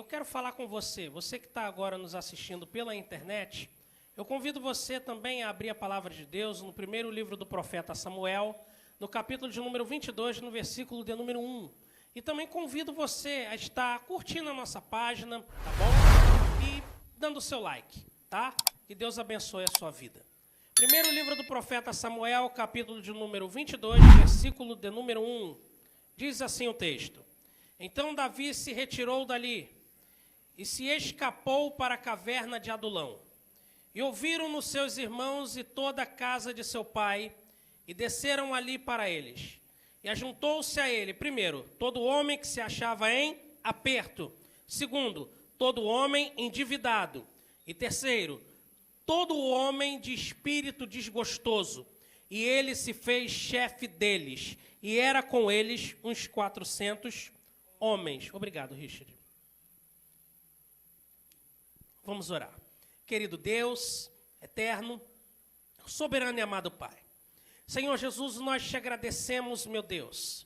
quero falar com você, você que está agora nos assistindo pela internet, eu convido você também a abrir a palavra de Deus no primeiro livro do profeta Samuel, no capítulo de número 22, no versículo de número 1. E também convido você a estar curtindo a nossa página, tá bom? E dando o seu like, tá? Que Deus abençoe a sua vida. Primeiro livro do profeta Samuel, capítulo de número 22, versículo de número 1. Diz assim o texto: Então Davi se retirou dali e se escapou para a caverna de Adulão. E ouviram-no seus irmãos e toda a casa de seu pai, e desceram ali para eles. E ajuntou-se a ele, primeiro, todo homem que se achava em aperto. Segundo, todo homem endividado. E terceiro, todo homem de espírito desgostoso. E ele se fez chefe deles. E era com eles uns 400 homens. Obrigado, Richard. Vamos orar. Querido Deus, eterno, soberano e amado Pai. Senhor Jesus, nós te agradecemos, meu Deus,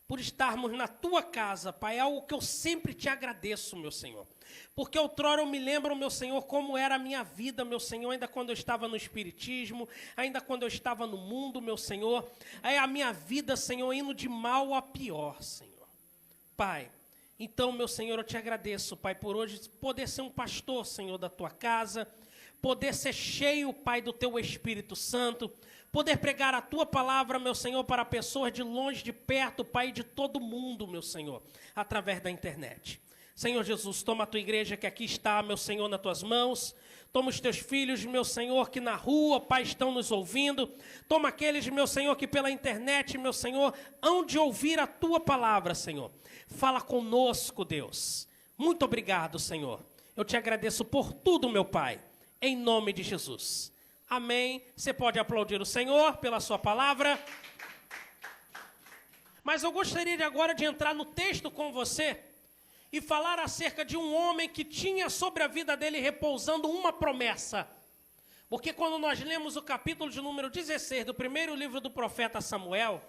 por estarmos na tua casa, Pai. É algo que eu sempre te agradeço, meu Senhor. Porque outrora eu me lembro, meu Senhor, como era a minha vida, meu Senhor, ainda quando eu estava no Espiritismo, ainda quando eu estava no mundo, meu Senhor. É a minha vida, Senhor, indo de mal a pior, Senhor. Pai, então, meu Senhor, eu te agradeço, Pai, por hoje poder ser um pastor, Senhor, da tua casa, poder ser cheio, Pai, do teu Espírito Santo, poder pregar a tua palavra, meu Senhor, para pessoas de longe, de perto, Pai, de todo mundo, meu Senhor, através da internet. Senhor Jesus, toma a tua igreja que aqui está, meu Senhor, nas tuas mãos. Toma os teus filhos, meu Senhor, que na rua, Pai, estão nos ouvindo. Toma aqueles, meu Senhor, que pela internet, meu Senhor, hão de ouvir a tua palavra, Senhor. Fala conosco, Deus. Muito obrigado, Senhor. Eu te agradeço por tudo, meu Pai, em nome de Jesus. Amém. Você pode aplaudir o Senhor pela sua palavra. Mas eu gostaria agora de entrar no texto com você e falar acerca de um homem que tinha sobre a vida dele repousando uma promessa. Porque quando nós lemos o capítulo de número 16 do primeiro livro do profeta Samuel,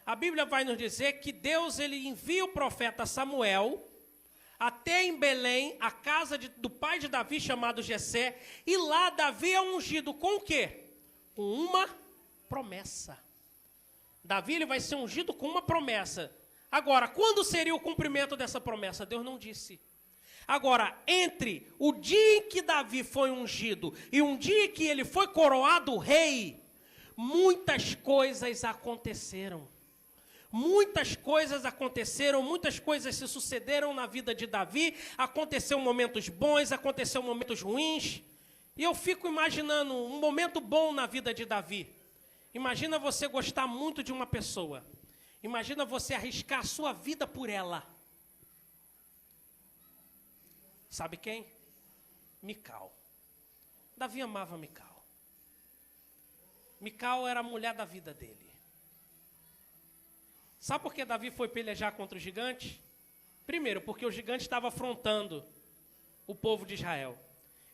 a Bíblia vai nos dizer que Deus ele envia o profeta Samuel até em Belém, a casa do pai de Davi, chamado Jessé, e lá Davi é ungido com o quê? Com uma promessa. Davi ele vai ser ungido com uma promessa. Agora, quando seria o cumprimento dessa promessa? Deus não disse. Agora, entre o dia em que Davi foi ungido e um dia que ele foi coroado rei, muitas coisas aconteceram. Muitas coisas aconteceram, muitas coisas se sucederam na vida de Davi. Aconteceram momentos bons, aconteceram momentos ruins. E eu fico imaginando um momento bom na vida de Davi. Imagina você gostar muito de uma pessoa. Imagina você arriscar a sua vida por ela. Sabe quem? Mical. Davi amava Mical. Mical era a mulher da vida dele. Sabe por que Davi foi pelejar contra o gigante? Primeiro, porque o gigante estava afrontando o povo de Israel.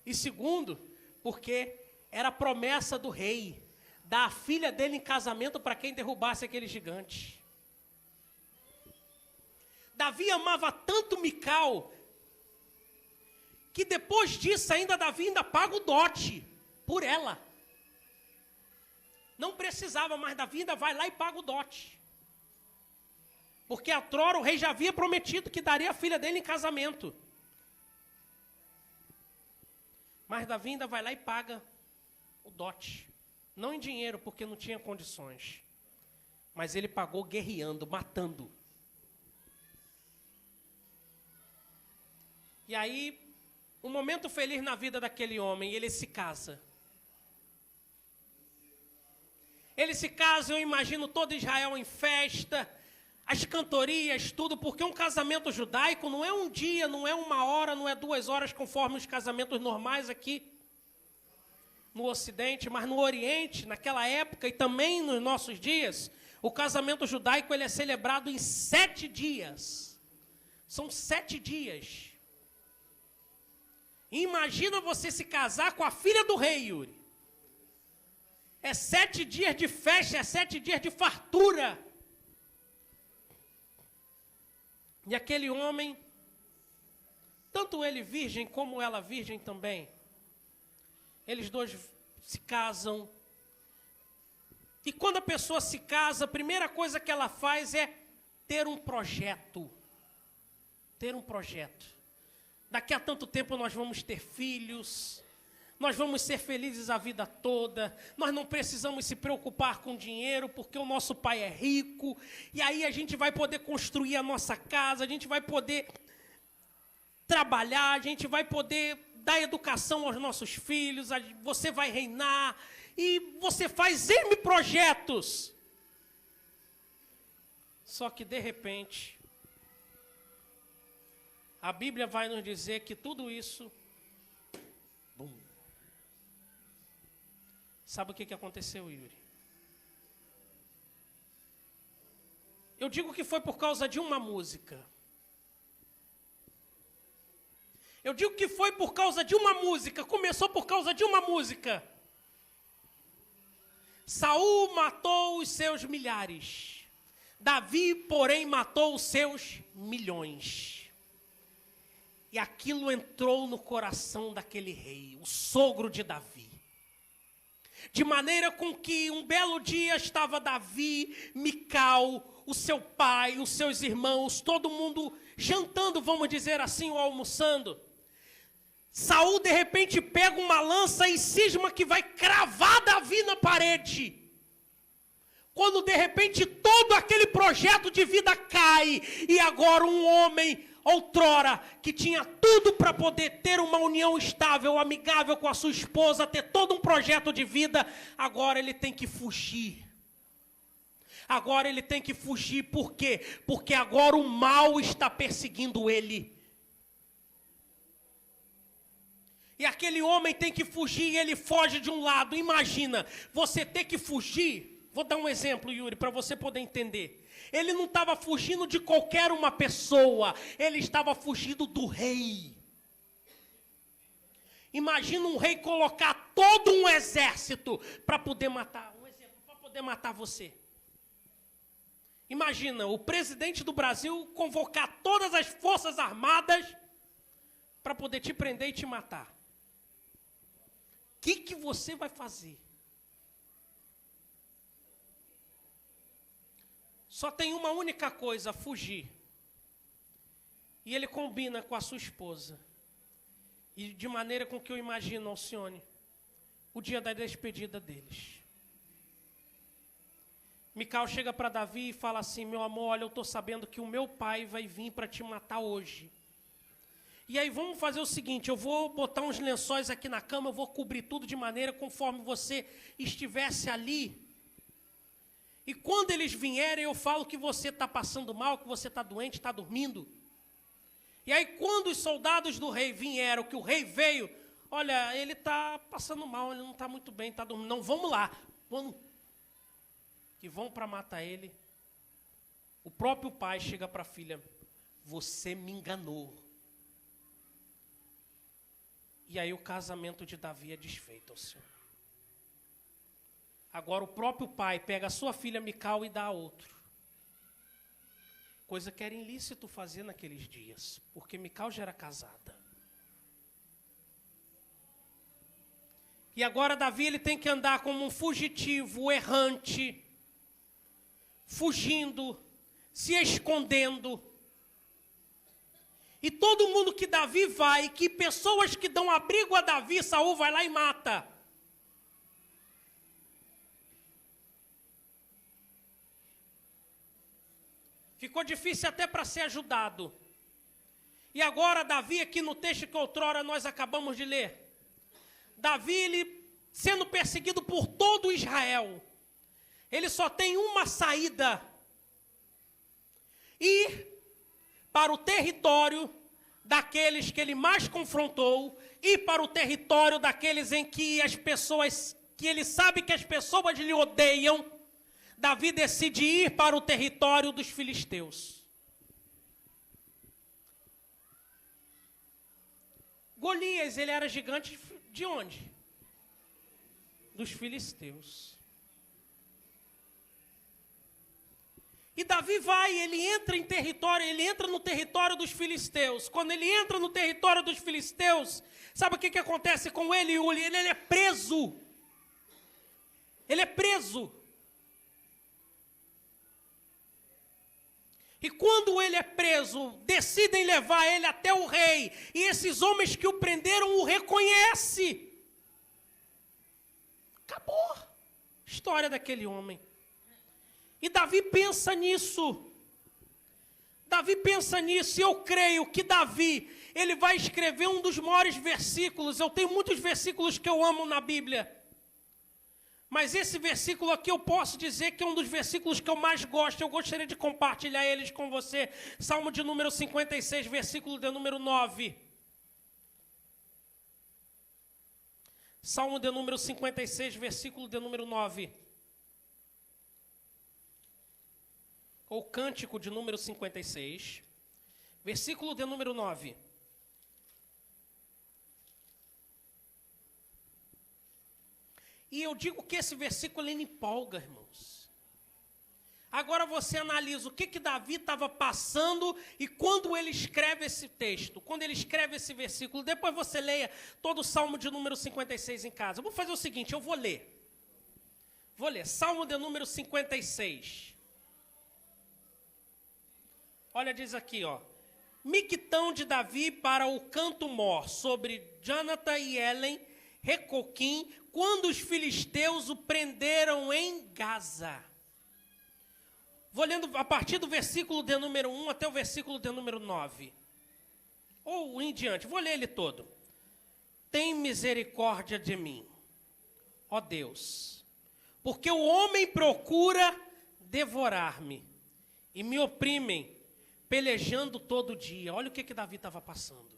E segundo, porque era a promessa do rei, dar a filha dele em casamento para quem derrubasse aquele gigante. Davi amava tanto Mical, que depois disso Davi ainda paga o dote por ela. Não precisava, mas Davi ainda vai lá e paga o dote. Porque outrora o rei já havia prometido que daria a filha dele em casamento. Mas Davi ainda vai lá e paga o dote. Não em dinheiro, porque não tinha condições. Mas ele pagou guerreando, matando. E aí, um momento feliz na vida daquele homem, ele se casa. Ele se casa, eu imagino todo Israel em festa, as cantorias, tudo, porque um casamento judaico não é um dia, não é uma hora, não é 2 horas, conforme os casamentos normais aqui no Ocidente, mas no Oriente, naquela época e também nos nossos dias, o casamento judaico ele é celebrado em 7 dias. São 7 dias. Imagina você se casar com a filha do rei, Yuri. É 7 dias de festa, é 7 dias de fartura. E aquele homem tanto ele virgem como ela virgem também, eles dois se casam. E quando a pessoa se casa, a primeira coisa que ela faz é ter um projeto. Ter um projeto. Daqui a tanto tempo nós vamos ter filhos, nós vamos ser felizes a vida toda, nós não precisamos se preocupar com dinheiro, porque o nosso pai é rico, e aí a gente vai poder construir a nossa casa, a gente vai poder trabalhar, a gente vai poder dar educação aos nossos filhos, você vai reinar, e você faz N projetos. Só que, de repente, a Bíblia vai nos dizer que tudo isso... Bum. Sabe o que aconteceu, Yuri? Eu digo que foi por causa de uma música. Eu digo que foi por causa de uma música. Começou por causa de uma música. Saul matou os seus milhares. Davi, porém, matou os seus milhões. E aquilo entrou no coração daquele rei, o sogro de Davi. De maneira com que um belo dia estava Davi, Mical, o seu pai, os seus irmãos, todo mundo jantando, vamos dizer assim, ou almoçando. Saul, de repente, pega uma lança e cisma que vai cravar Davi na parede. Quando, de repente, todo aquele projeto de vida cai, e agora um homem, outrora, que tinha tudo para poder ter uma união estável, amigável com a sua esposa, ter todo um projeto de vida, agora ele tem que fugir. Agora ele tem que fugir, por quê? Porque agora o mal está perseguindo ele. E aquele homem tem que fugir e ele foge de um lado. Imagina, você ter que fugir. Vou dar um exemplo, Yuri, para você poder entender. Ele não estava fugindo de qualquer uma pessoa. Ele estava fugindo do rei. Imagina um rei colocar todo um exército para poder matar. Um exemplo, para poder matar você. Imagina o presidente do Brasil convocar todas as forças armadas para poder te prender e te matar. O que você vai fazer? Só tem uma única coisa, fugir. E ele combina com a sua esposa. E de maneira com que eu imagino, Alcione, o dia da despedida deles. Mical chega para Davi e fala assim, meu amor, olha, eu estou sabendo que o meu pai vai vir para te matar hoje. E aí vamos fazer o seguinte, eu vou botar uns lençóis aqui na cama, eu vou cobrir tudo de maneira conforme você estivesse ali. E quando eles vierem, eu falo que você está passando mal, que você está doente, está dormindo. E aí quando os soldados do rei vieram, que o rei veio, olha, ele está passando mal, ele não está muito bem, está dormindo. Não, vamos lá. Vamos. Que vão para matar ele. O próprio pai chega para a filha, você me enganou. E aí o casamento de Davi é desfeito ao Senhor. Agora o próprio pai pega a sua filha Mical e dá a outro. Coisa que era ilícito fazer naqueles dias, porque Mical já era casada. E agora Davi ele tem que andar como um fugitivo, errante, fugindo, se escondendo. E todo mundo que Davi vai, que pessoas que dão abrigo a Davi, Saul vai lá e mata. Ficou difícil até para ser ajudado. E agora Davi, aqui no texto que outrora nós acabamos de ler. Davi, ele sendo perseguido por todo Israel. Ele só tem uma saída. Ir para o território daqueles que ele mais confrontou, ir para o território daqueles em que as pessoas, que ele sabe que as pessoas lhe odeiam. Davi decide ir para o território dos filisteus. Golias, ele era gigante de onde? Dos filisteus. E Davi ele entra no território dos filisteus. Quando ele entra no território dos filisteus, sabe o que acontece com ele? Ele é preso. Ele é preso. E quando ele é preso, decidem levar ele até o rei. E esses homens que o prenderam o reconhecem. Acabou a história daquele homem. E Davi pensa nisso. E eu creio que Davi, ele vai escrever um dos maiores versículos. Eu tenho muitos versículos que eu amo na Bíblia. Mas esse versículo aqui eu posso dizer que é um dos versículos que eu mais gosto. Eu gostaria de compartilhar eles com você. Salmo de número 56, versículo de número 9. Salmo de número 56, versículo de número 9. Ou cântico de número 56, versículo de número 9. E eu digo que esse versículo ele empolga, irmãos. Agora você analisa o que Davi estava passando e quando ele escreve esse texto, quando ele escreve esse versículo, depois você leia todo o Salmo de número 56 em casa. Eu vou fazer o seguinte, eu vou ler. Salmo de número 56. Olha, diz aqui, ó. Miquitão de Davi para o canto mor, sobre Jonatã e Elen, Recoquim, quando os filisteus o prenderam em Gaza. Vou lendo a partir do versículo de número 1 até o versículo de número 9. Ou em diante, vou ler ele todo. Tem misericórdia de mim, ó Deus, porque o homem procura devorar-me e me oprimem, pelejando todo dia. Olha o que Davi estava passando.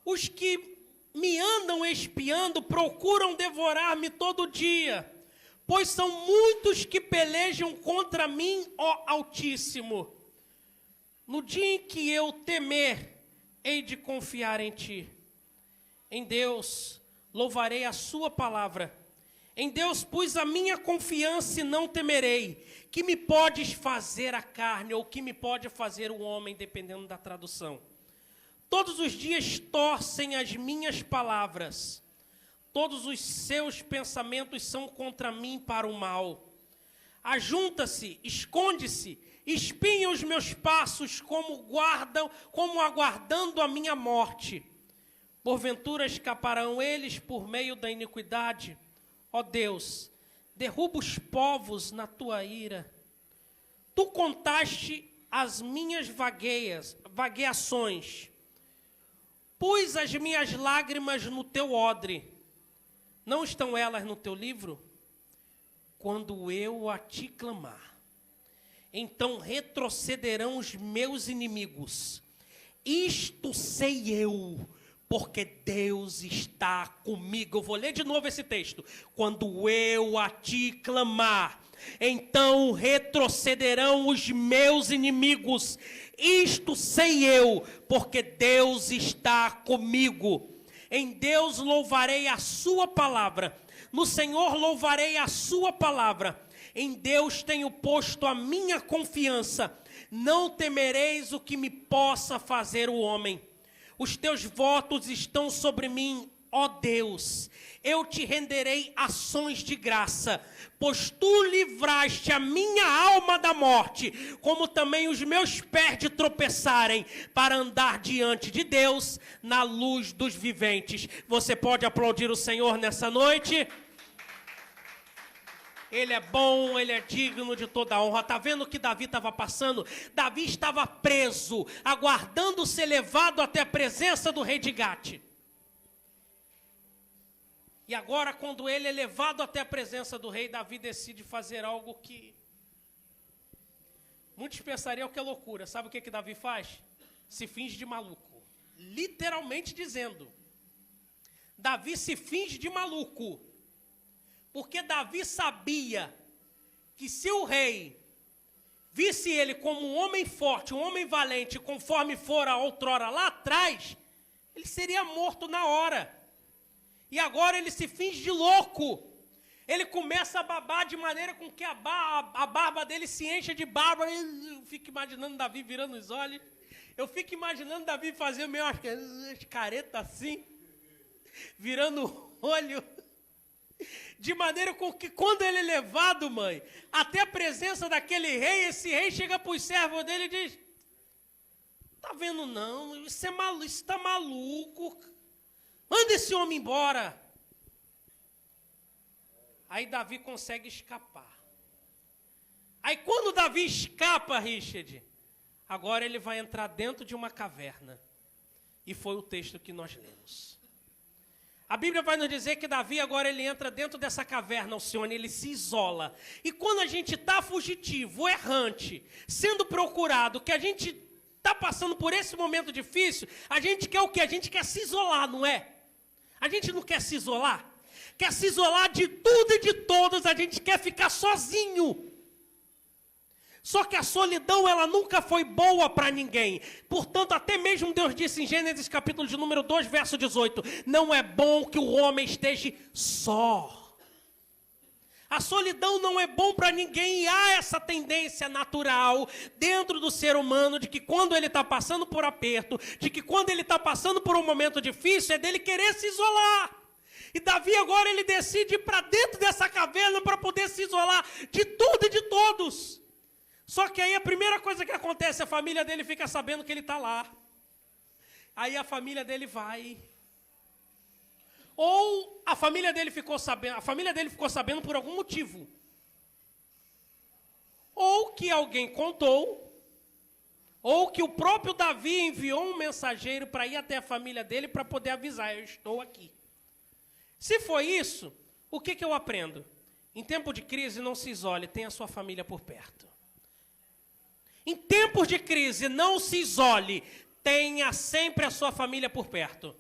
Os que me andam espiando procuram devorar-me todo dia, pois são muitos que pelejam contra mim, ó Altíssimo. No dia em que eu temer, hei de confiar em ti. Em Deus louvarei a sua palavra. Em Deus pus a minha confiança e não temerei. Que me podes fazer a carne, ou que me pode fazer o homem, dependendo da tradução. Todos os dias torcem as minhas palavras. Todos os seus pensamentos são contra mim para o mal. Ajunta-se, esconde-se, espinha os meus passos como aguardando a minha morte. Porventura escaparão eles por meio da iniquidade. Ó Deus, derruba os povos na tua ira. Tu contaste as minhas vagueações. Pus as minhas lágrimas no teu odre. Não estão elas no teu livro? Quando eu a te clamar, então retrocederão os meus inimigos. Isto sei eu, porque Deus está comigo. Eu vou ler de novo esse texto. Quando eu a te clamar, então retrocederão os meus inimigos. Isto sei eu, porque Deus está comigo. Em Deus louvarei a sua palavra. No Senhor louvarei a sua palavra. Em Deus tenho posto a minha confiança. Não temereis o que me possa fazer o homem. Os teus votos estão sobre mim, ó Deus. Eu te renderei ações de graça, pois tu livraste a minha alma da morte, como também os meus pés de tropeçarem, para andar diante de Deus na luz dos viventes. Você pode aplaudir o Senhor nessa noite? Ele é bom, ele é digno de toda honra. Está vendo o que Davi estava passando? Davi estava preso, aguardando ser levado até a presença do rei de Gate. E agora, quando ele é levado até a presença do rei, Davi decide fazer algo que muitos pensariam que é loucura. Sabe o que Davi faz? Se finge de maluco. Literalmente dizendo. Davi se finge de maluco. Porque Davi sabia que se o rei visse ele como um homem forte, um homem valente, conforme fora outrora lá atrás, ele seria morto na hora. E agora ele se finge de louco. Ele começa a babar de maneira com que a barba dele se encha de barba. Eu fico imaginando Davi virando os olhos. Eu fico imaginando Davi fazendo meio umas caretas assim, virando o olho. De maneira com que quando ele é levado, mãe, até a presença daquele rei, esse rei chega para os servos dele e diz: tá vendo não, isso é maluco, isso está maluco. Manda esse homem embora. Aí Davi consegue escapar. Aí quando Davi escapa, Richard, agora ele vai entrar dentro de uma caverna. E foi o texto que nós lemos. A Bíblia vai nos dizer que Davi agora ele entra dentro dessa caverna, Alcione, ele se isola. E quando a gente está fugitivo, errante, sendo procurado, que a gente está passando por esse momento difícil, a gente quer o quê? A gente quer se isolar, não é? A gente não quer se isolar? Quer se isolar de tudo e de todos, a gente quer ficar sozinho. Só que a solidão, ela nunca foi boa para ninguém. Portanto, até mesmo Deus disse em Gênesis capítulo de número 2, verso 18, não é bom que o homem esteja só. A solidão não é bom para ninguém e há essa tendência natural dentro do ser humano de que quando ele está passando por aperto, de que quando ele está passando por um momento difícil, é dele querer se isolar. E Davi agora ele decide ir para dentro dessa caverna para poder se isolar de tudo e de todos. Só que aí a primeira coisa que acontece, a família dele fica sabendo que ele está lá. Aí a família dele vai. Ou a família dele ficou sabendo por algum motivo. Ou que alguém contou, ou que o próprio Davi enviou um mensageiro para ir até a família dele para poder avisar, eu estou aqui. Se foi isso, o que eu aprendo? Em tempo de crise, não se isole, tenha a sua família por perto. Em tempos de crise, não se isole, tenha sempre a sua família por perto.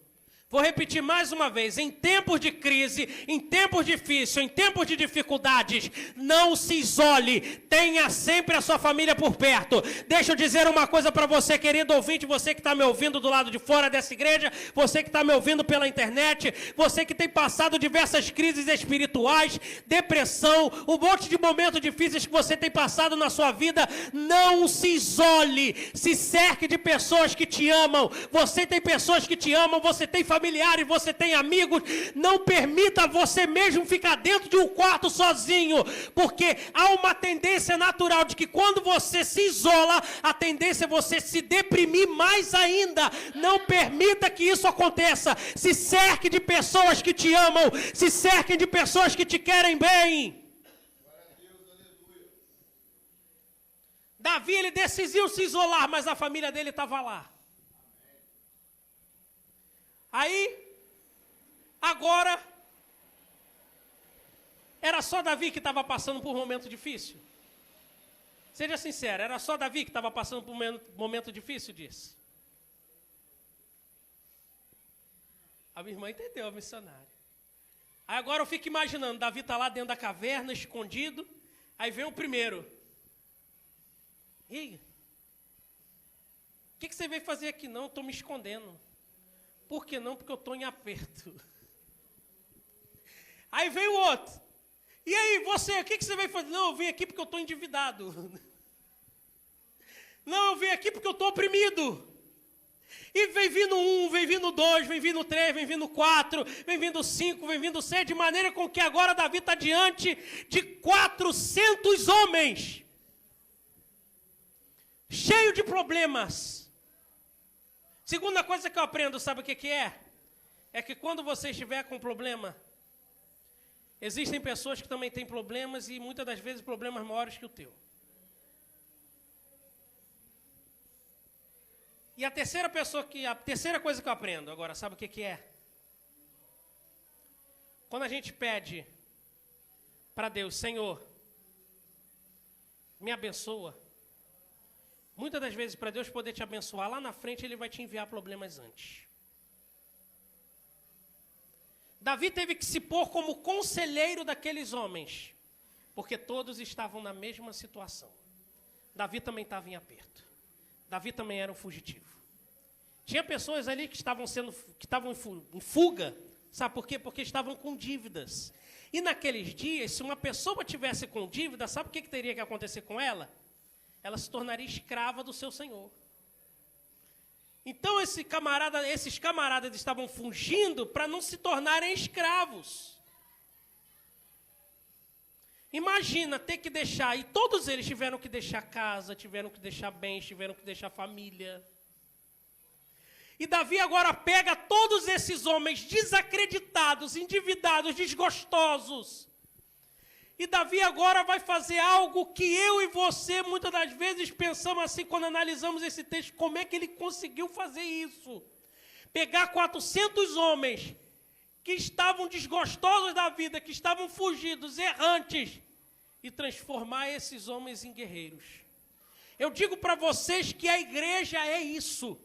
Vou repetir mais uma vez, em tempos de crise, em tempos difíceis, em tempos de dificuldades, não se isole, tenha sempre a sua família por perto. Deixa eu dizer uma coisa para você, querido ouvinte, você que está me ouvindo do lado de fora dessa igreja, você que está me ouvindo pela internet, você que tem passado diversas crises espirituais, depressão, um monte de momentos difíceis que você tem passado na sua vida, não se isole, se cerque de pessoas que te amam, você tem pessoas que te amam, você tem familiares, você tem amigos, não permita você mesmo ficar dentro de um quarto sozinho, porque há uma tendência natural de que quando você se isola, a tendência é você se deprimir mais ainda. Não permita que isso aconteça. Se cerque de pessoas que te amam, se cerque de pessoas que te querem bem. Davi, ele decidiu se isolar, mas a família dele estava lá. Aí, agora, era só Davi que estava passando por um momento difícil? Seja sincero, era só Davi que estava passando por um momento difícil disso? A minha irmã entendeu, a missionária. Aí agora eu fico imaginando, Davi está lá dentro da caverna, escondido, aí vem o primeiro. E aí? O que você veio fazer aqui? Não, estou me escondendo. Por que não? Porque eu estou em aperto. Aí vem o outro. E aí, você, o que você veio fazer? Não, eu vim aqui porque eu estou endividado. Não, eu vim aqui porque eu estou oprimido. E vem vindo 1, vem vindo 2, vem vindo 3, vem vindo 4, vem vindo 5, vem vindo 6, de maneira com que agora Davi está diante de 400 homens. Cheio de problemas. Segunda coisa que eu aprendo, sabe o que é? É que quando você estiver com problema, existem pessoas que também têm problemas e muitas das vezes problemas maiores que o teu. E a terceira coisa que eu aprendo agora, sabe o que é? Quando a gente pede para Deus, Senhor, me abençoa. Muitas das vezes, para Deus poder te abençoar, lá na frente Ele vai te enviar problemas antes. Davi teve que se pôr como conselheiro daqueles homens, porque todos estavam na mesma situação. Davi também estava em aperto. Davi também era um fugitivo. Tinha pessoas ali que estavam em fuga Sabe por quê? Porque estavam com dívidas. E naqueles dias, se uma pessoa tivesse com dívida, sabe o que teria que acontecer com ela? Ela se tornaria escrava do seu senhor. Então esses camaradas estavam fugindo para não se tornarem escravos. Imagina ter que deixar, e todos eles tiveram que deixar casa, tiveram que deixar bens, tiveram que deixar família. E Davi agora pega todos esses homens desacreditados, endividados, desgostosos. E Davi agora vai fazer algo que eu e você muitas das vezes pensamos assim quando analisamos esse texto. Como é que ele conseguiu fazer isso? Pegar 400 homens que estavam desgostosos da vida, que estavam fugidos, errantes, e transformar esses homens em guerreiros. Eu digo para vocês que a igreja é isso.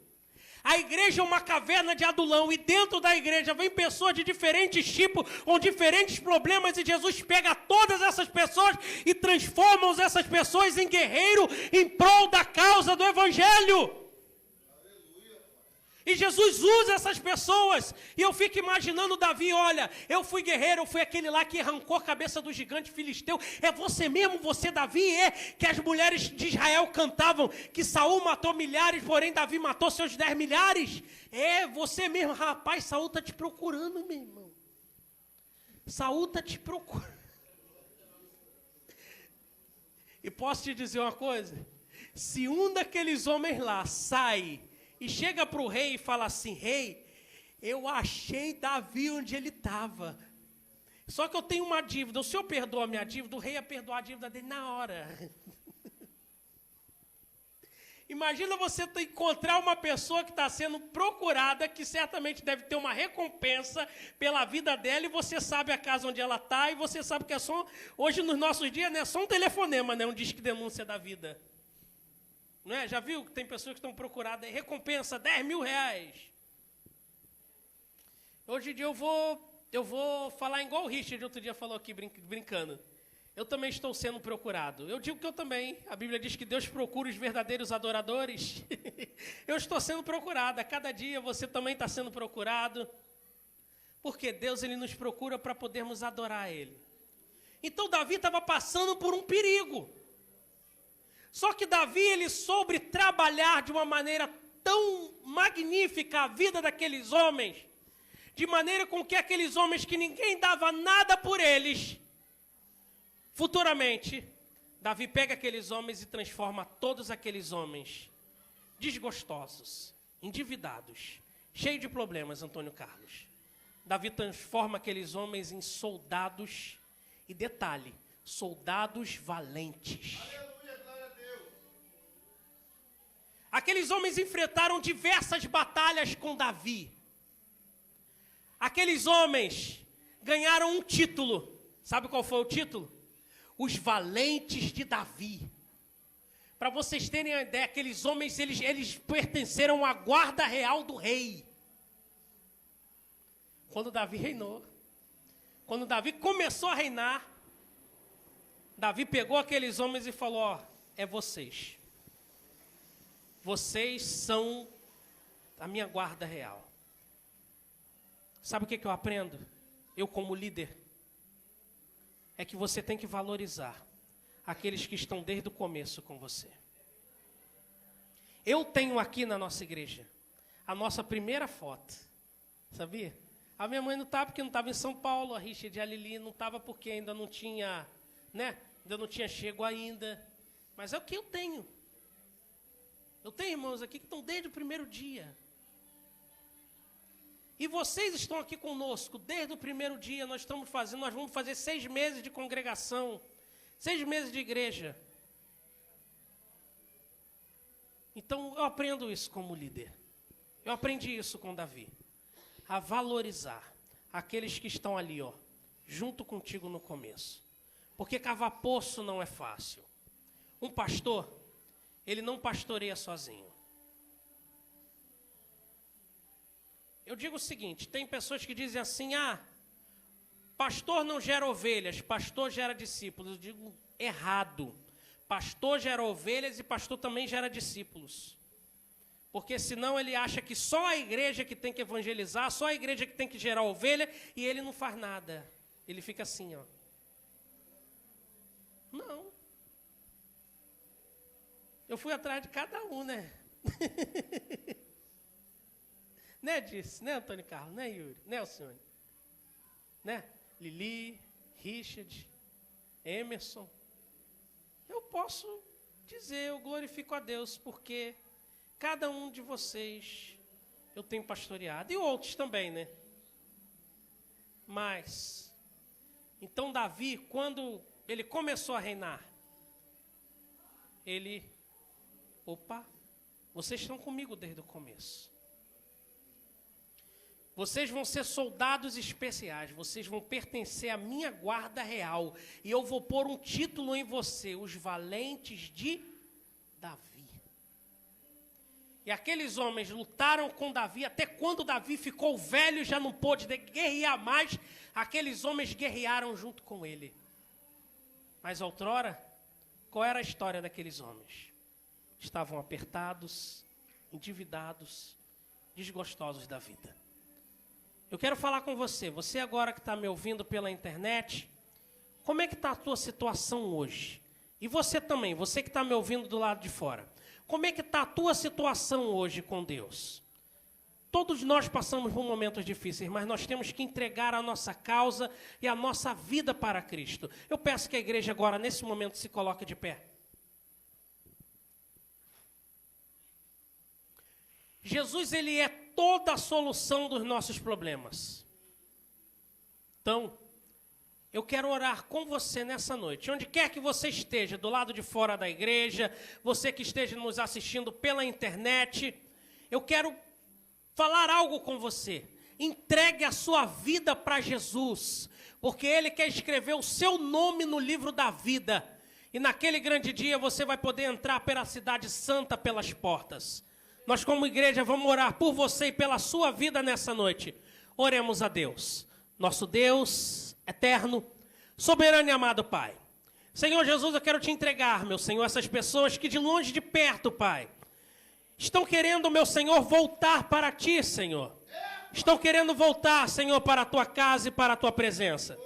A igreja é uma caverna de adulão, e dentro da igreja vem pessoas de diferentes tipos, com diferentes problemas, e Jesus pega todas essas pessoas e transforma essas pessoas em guerreiro em prol da causa do evangelho. E Jesus usa essas pessoas, e eu fico imaginando Davi, olha, eu fui guerreiro, eu fui aquele lá que arrancou a cabeça do gigante filisteu, é você mesmo, você Davi, que as mulheres de Israel cantavam, que Saul matou milhares, porém Davi matou seus 10 milhares, é você mesmo, rapaz, Saul está te procurando, meu irmão, Saul está te procurando. E posso te dizer uma coisa, se um daqueles homens lá sai, e chega para o rei e fala assim, rei, eu achei Davi onde ele estava. Só que eu tenho uma dívida, o senhor perdoa a minha dívida, o rei ia perdoar a dívida dele na hora. Imagina você encontrar uma pessoa que está sendo procurada, que certamente deve ter uma recompensa pela vida dela, e você sabe a casa onde ela está, e você sabe que é só, hoje nos nossos dias, não é só um telefonema, né, um disque denúncia da vida. Não é? Já viu que tem pessoas que estão procuradas, recompensa R$10 mil. Hoje em dia eu vou falar igual o Richard outro dia falou aqui, brincando. Eu também estou sendo procurado. Eu digo que eu também. A Bíblia diz que Deus procura os verdadeiros adoradores. Eu estou sendo procurado. A cada dia você também está sendo procurado. Porque Deus ele nos procura para podermos adorar Ele. Então Davi estava passando por um perigo. Só que Davi, ele soube trabalhar de uma maneira tão magnífica a vida daqueles homens, de maneira com que aqueles homens que ninguém dava nada por eles, futuramente, Davi pega aqueles homens e transforma todos aqueles homens desgostosos, endividados, cheios de problemas, Antônio Carlos. Davi transforma aqueles homens em soldados, e detalhe, soldados valentes. Aqueles homens enfrentaram diversas batalhas com Davi. Aqueles homens ganharam um título. Sabe qual foi o título? Os Valentes de Davi. Para vocês terem uma ideia, aqueles homens, eles pertenceram à guarda real do rei. Quando Davi reinou, quando Davi começou a reinar, Davi pegou aqueles homens e falou, ó, é vocês. Vocês são a minha guarda real. Sabe o que eu aprendo? Eu como líder. É que você tem que valorizar aqueles que estão desde o começo com você. Eu tenho aqui na nossa igreja a nossa primeira foto. Sabia? A minha mãe não estava porque não estava em São Paulo. A Richard e a Lili não estava porque ainda não tinha, né? Ainda não tinha chego ainda. Mas é o que eu tenho. Eu tenho irmãos aqui que estão desde o primeiro dia. E vocês estão aqui conosco desde o primeiro dia. Nós vamos fazer 6 meses de congregação, 6 meses de igreja. Então eu aprendo isso como líder. Eu aprendi isso com Davi. A valorizar aqueles que estão ali, ó, junto contigo no começo. Porque cavar poço não é fácil. Um pastor, ele não pastoreia sozinho. Eu digo o seguinte, tem pessoas que dizem assim, pastor não gera ovelhas, pastor gera discípulos. Eu digo errado. Pastor gera ovelhas e pastor também gera discípulos. Porque senão ele acha que só a igreja que tem que evangelizar, só a igreja que tem que gerar ovelha, e ele não faz nada. Ele fica assim, ó. Não. Eu fui atrás de cada um, né? Né, disse? Né, Antônio Carlos? Né, Yuri? Né, Alcione? Né? Lili, Richard, Emerson. Eu posso dizer, eu glorifico a Deus, porque cada um de vocês eu tenho pastoreado. E outros também, né? Mas, então Davi, quando ele começou a reinar, vocês estão comigo desde o começo. Vocês vão ser soldados especiais, vocês vão pertencer à minha guarda real. E eu vou pôr um título em você, os valentes de Davi. E aqueles homens lutaram com Davi, até quando Davi ficou velho e já não pôde guerrear mais, aqueles homens guerrearam junto com ele. Mas outrora, qual era a história daqueles homens? Estavam apertados, endividados, desgostosos da vida. Eu quero falar com você, você agora que está me ouvindo pela internet, como é que está a tua situação hoje? E você também, você que está me ouvindo do lado de fora, como é que está a tua situação hoje com Deus? Todos nós passamos por momentos difíceis, mas nós temos que entregar a nossa causa e a nossa vida para Cristo. Eu peço que a igreja agora, nesse momento, se coloque de pé. Jesus, ele é toda a solução dos nossos problemas. Então, eu quero orar com você nessa noite. Onde quer que você esteja, do lado de fora da igreja, você que esteja nos assistindo pela internet, eu quero falar algo com você. Entregue a sua vida para Jesus, porque Ele quer escrever o seu nome no livro da vida. E naquele grande dia você vai poder entrar pela cidade santa pelas portas. Nós como igreja vamos orar por você e pela sua vida nessa noite. Oremos a Deus. Nosso Deus eterno, soberano e amado Pai. Senhor Jesus, eu quero te entregar, meu Senhor, essas pessoas que de longe e de perto, Pai, estão querendo, meu Senhor, voltar para Ti, Senhor. Estão querendo voltar, Senhor, para a Tua casa e para a Tua presença.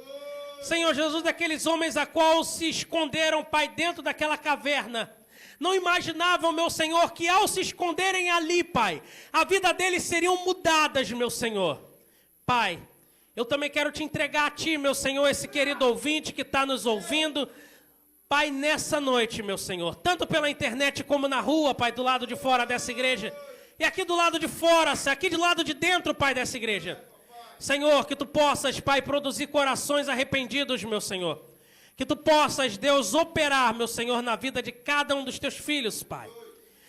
Senhor Jesus, daqueles homens a qual se esconderam, Pai, dentro daquela caverna, não imaginavam, meu Senhor, que ao se esconderem ali, Pai, a vida deles seriam mudadas, meu Senhor. Pai, eu também quero te entregar a Ti, meu Senhor, esse querido ouvinte que está nos ouvindo, Pai, nessa noite, meu Senhor, tanto pela internet como na rua, Pai, do lado de fora dessa igreja, e aqui do lado de fora, aqui do lado de dentro, Pai, dessa igreja. Senhor, que Tu possas, Pai, produzir corações arrependidos, meu Senhor. Que Tu possas, Deus, operar, meu Senhor, na vida de cada um dos Teus filhos, Pai.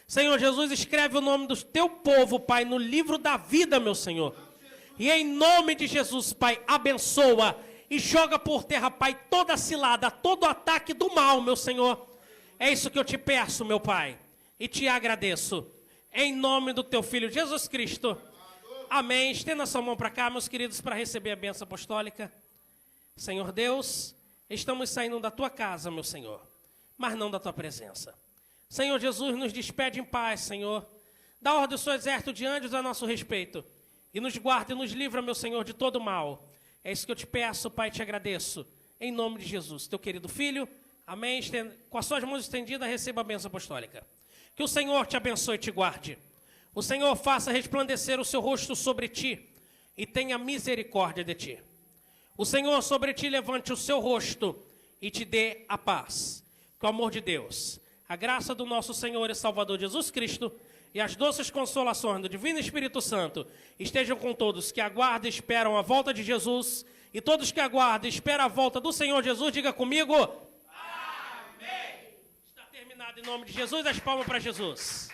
Senhor Jesus, escreve o nome do Teu povo, Pai, no livro da vida, meu Senhor. E em nome de Jesus, Pai, abençoa e joga por terra, Pai, toda a cilada, todo ataque do mal, meu Senhor. É isso que eu te peço, meu Pai, e te agradeço. Em nome do Teu Filho, Jesus Cristo. Amém. Estenda a sua mão para cá, meus queridos, para receber a bênção apostólica. Senhor Deus, estamos saindo da Tua casa, meu Senhor, mas não da Tua presença. Senhor Jesus, nos despede em paz, Senhor. Dá ordem ao seu exército de anjos a nosso respeito. E nos guarda e nos livra, meu Senhor, de todo mal. É isso que eu te peço, Pai, te agradeço. Em nome de Jesus, Teu querido Filho. Amém. Com as suas mãos estendidas, receba a bênção apostólica. Que o Senhor te abençoe e te guarde. O Senhor faça resplandecer o seu rosto sobre ti e tenha misericórdia de ti. O Senhor sobre ti levante o seu rosto e te dê a paz. Com o amor de Deus, a graça do nosso Senhor e Salvador Jesus Cristo e as doces consolações do Divino Espírito Santo estejam com todos que aguardam e esperam a volta de Jesus. E todos que aguardam e esperam a volta do Senhor Jesus, diga comigo. Amém. Está terminado em nome de Jesus, as palmas para Jesus.